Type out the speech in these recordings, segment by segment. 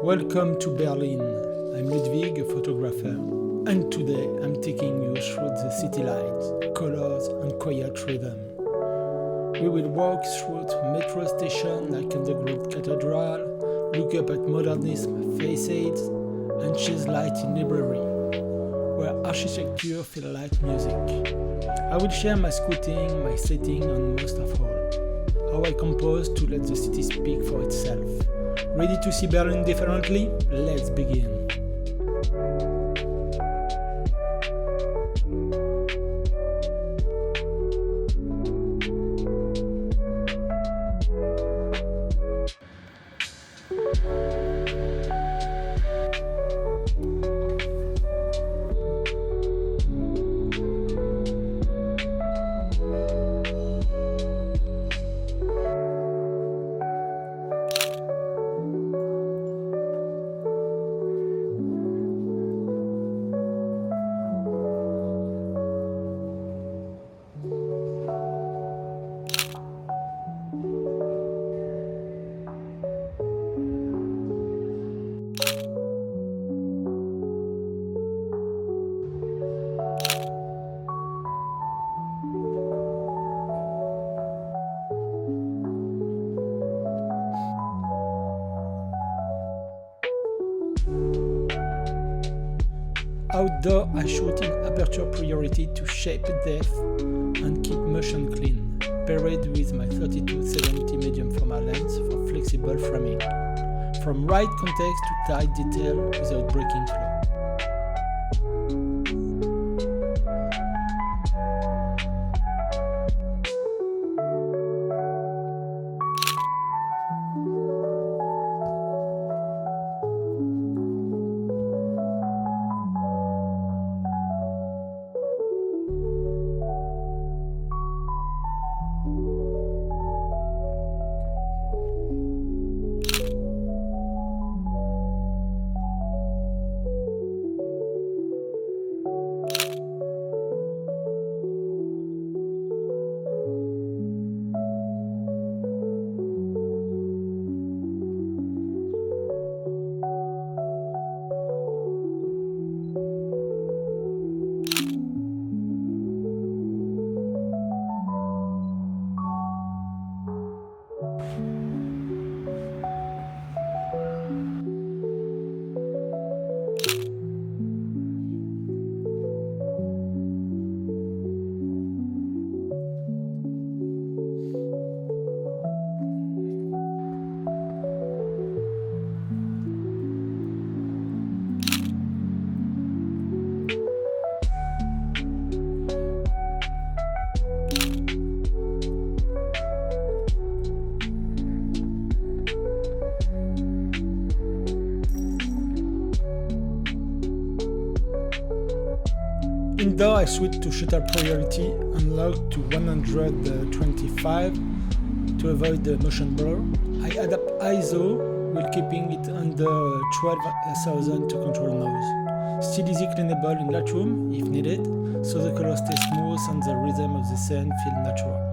Welcome to Berlin. I'm Ludwig, a photographer, and today I'm taking you through the city lights, colors, and quiet rhythm. We will walk through the metro station like underground cathedral, look up at modernism facades, and chase light in library, where architecture feels like music. I will share my scouting, my setting, and most of all, how I compose to let the city speak for itself. Ready to see Berlin differently? Let's begin. Outdoor, I shoot in aperture priority to shape depth and keep motion clean, paired with my 32-70 medium format lens for flexible framing, from right context to tight detail without breaking flow. Indoor, I switch to shutter priority and log to 125 to avoid the motion blur. I adapt ISO while keeping it under 12,000 to control noise. Still easy cleanable in Lightroom if needed, so the colors stay smooth and the rhythm of the scene feel natural.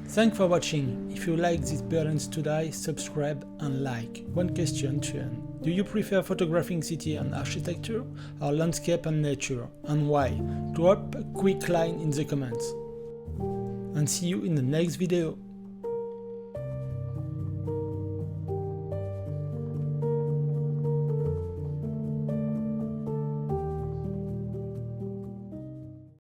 Thanks for watching. If you like this brilliant study, subscribe and like. One question to end. Do you prefer photographing city and architecture or landscape and nature, and why? Drop a quick line in the comments. And see you in the next video.